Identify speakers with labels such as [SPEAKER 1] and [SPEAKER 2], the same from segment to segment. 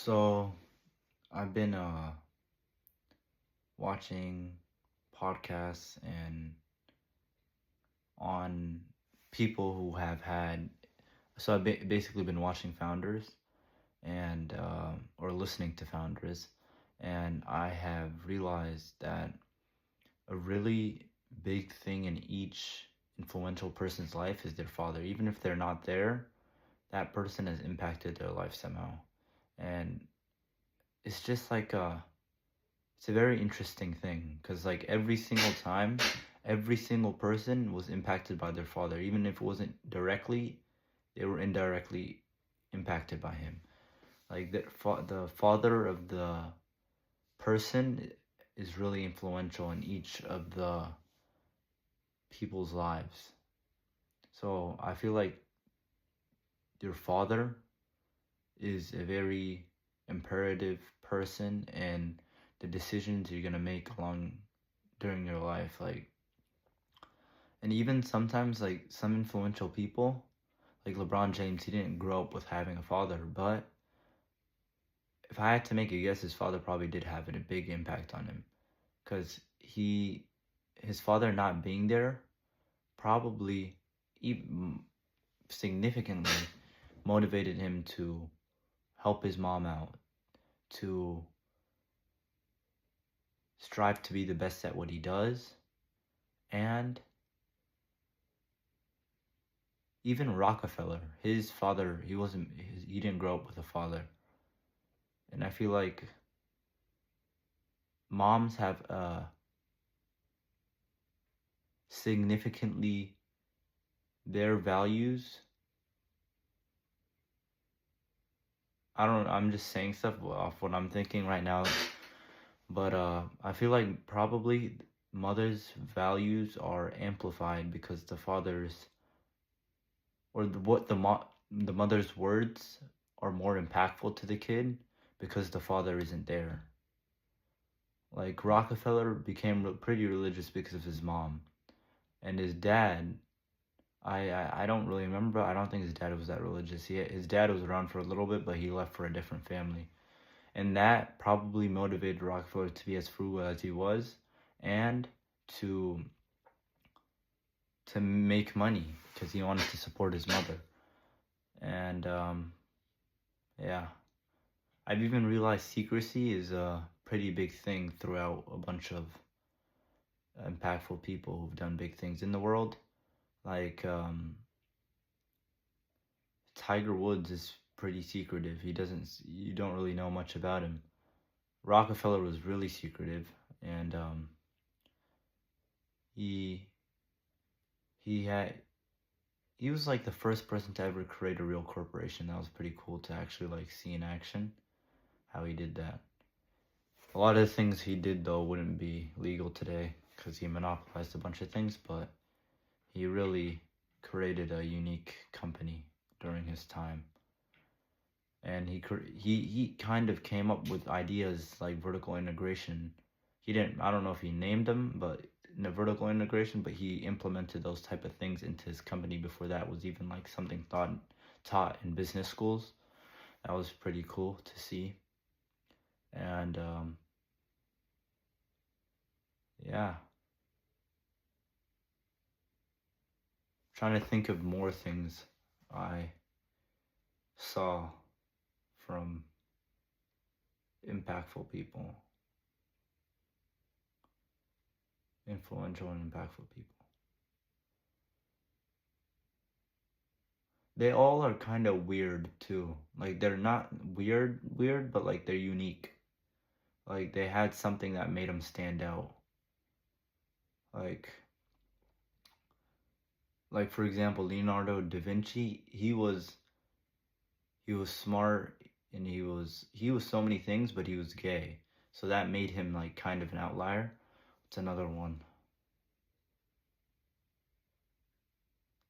[SPEAKER 1] So I've been watching podcasts and on people who have had. So I've basically been watching founders and or listening to founders, and I have realized that a really big thing in each influential person's life is their father. Even if they're not there, that person has impacted their life somehow, and it's just like it's a very interesting thing because like every single time, every single person was impacted by their father. Even if it wasn't directly, they were indirectly impacted by him. Like the father of the person is really influential in each of the people's lives. So I feel like your father is a very imperative person in the decisions you're gonna make along during your life. Like, and even sometimes, like some influential people, like LeBron James, he didn't grow up with having a father. But if I had to make a guess, his father probably did have a big impact on him, because his father not being there probably even significantly motivated him to help his mom out, to strive to be the best at what he does, and even Rockefeller, his father, he didn't grow up with a father. And I feel like moms have significantly their values. I'm just saying stuff off what I'm thinking right now, but I feel like probably mother's values are amplified because the father's, or the mother's words are more impactful to the kid because the father isn't there. Like Rockefeller became pretty religious because of his mom, and his dad. I don't really remember. I don't think his dad was that religious. His dad was around for a little bit, but he left for a different family, and that probably motivated Rockefeller to be as frugal as he was, and to to make money because he wanted to support his mother. And yeah, I've even realized secrecy is a pretty big thing throughout a bunch of impactful people who've done big things in the world. Like Tiger Woods is pretty secretive. You don't really know much about him. Rockefeller was really secretive, and he he had he was like the first person to ever create a real corporation. That was pretty cool to actually like see in action how he did that. A lot of the things he did though wouldn't be legal today because he monopolized a bunch of things, but he really created a unique company during his time. And he kind of came up with ideas like vertical integration. He didn't, I don't know if he named them, but in the vertical integration, but he implemented those type of things into his company before that was even like something taught in business schools. That was pretty cool to see. And yeah, trying to think of more things I saw from impactful people, influential and impactful people. They all are kind of weird too. Like they're not weird, but like they're unique. Like they had something that made them stand out. Like like for example, Leonardo da Vinci, he was smart, and he was so many things, but he was gay. So that made him like kind of an outlier. It's another one.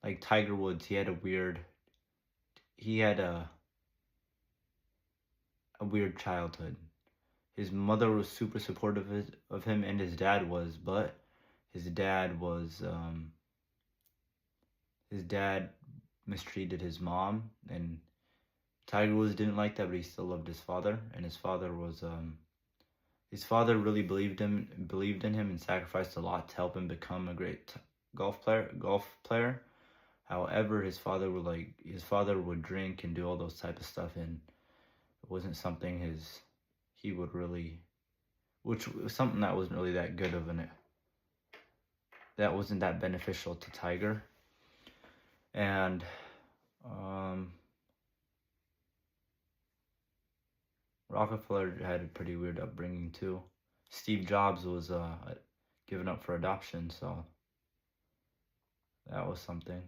[SPEAKER 1] Like Tiger Woods, he had a weird childhood. His mother was super supportive of him, and his dad was, but his dad was his dad mistreated his mom and Tiger Woods didn't like that, but he still loved his father, and his father really believed in him, and sacrificed a lot to help him become a great golf player. However, his father would drink and do all those type of stuff, and it wasn't something he would really, which was something that wasn't really that good of that wasn't that beneficial to Tiger. And Rockefeller had a pretty weird upbringing too. Steve Jobs was given up for adoption, so that was something.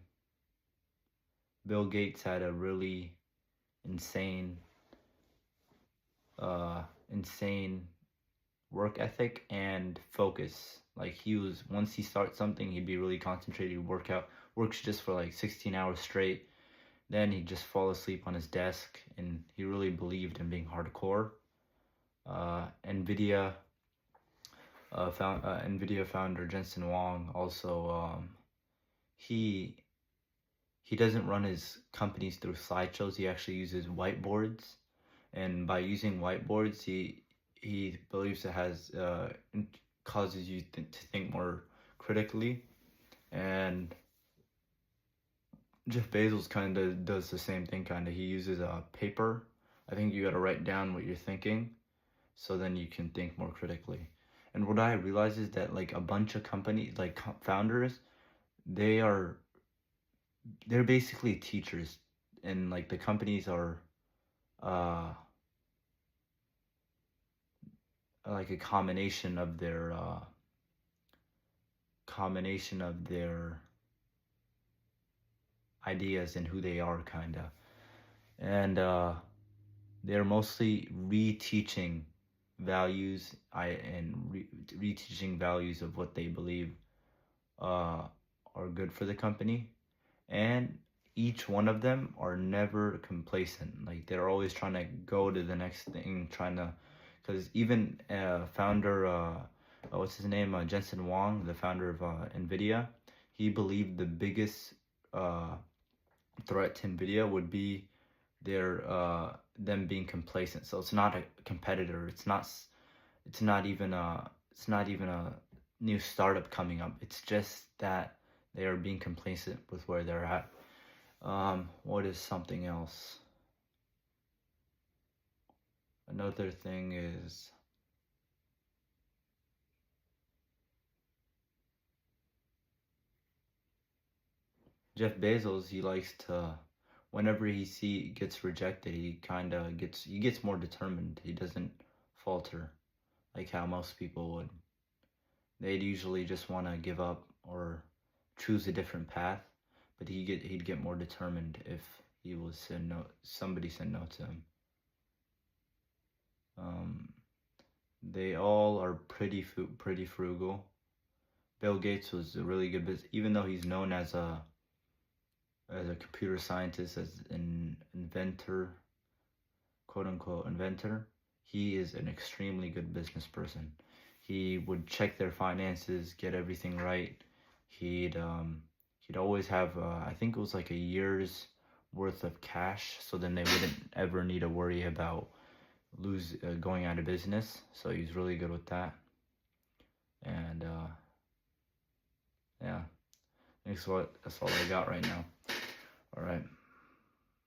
[SPEAKER 1] Bill Gates had a really insane work ethic and focus. Like once he starts something, he'd be really concentrated, works just for like 16 hours straight. Then he'd just fall asleep on his desk, and he really believed in being hardcore. NVIDIA founder Jensen Huang also, he doesn't run his companies through slideshows. He actually uses whiteboards, and by using whiteboards, he believes it causes you to think more critically. And Jeff Bezos kind of does the same thing. He uses a paper. I think you got to write down what you're thinking, so then you can think more critically. And what I realize is that like a bunch of companies, like founders, they're basically teachers, and like the companies are like a combination of their ideas and who they are, kinda. And they're mostly reteaching values reteaching values of what they believe are good for the company. And each one of them are never complacent. Like, they're always trying to go to the next thing, because even founder, what's his name, Jensen Huang, the founder of NVIDIA, he believed the biggest threat to NVIDIA would be them being complacent. So it's not a competitor. It's not even a new startup coming up. It's just that they are being complacent with where they're at. What is something else? Another thing is Jeff Bezos. He likes to, whenever he gets rejected, he gets more determined. He doesn't falter like how most people would. They'd usually just want to give up or choose a different path, but he'd get more determined if somebody said no to him. They all are pretty frugal. Bill Gates was a really good business, even though he's known as a computer scientist, as an inventor, quote unquote inventor. He is an extremely good business person. He would check their finances, get everything right. He'd always have I think it was like a year's worth of cash, so then they wouldn't ever need to worry about going out of business. So he's really good with that. And yeah, that's all I got right now. All right.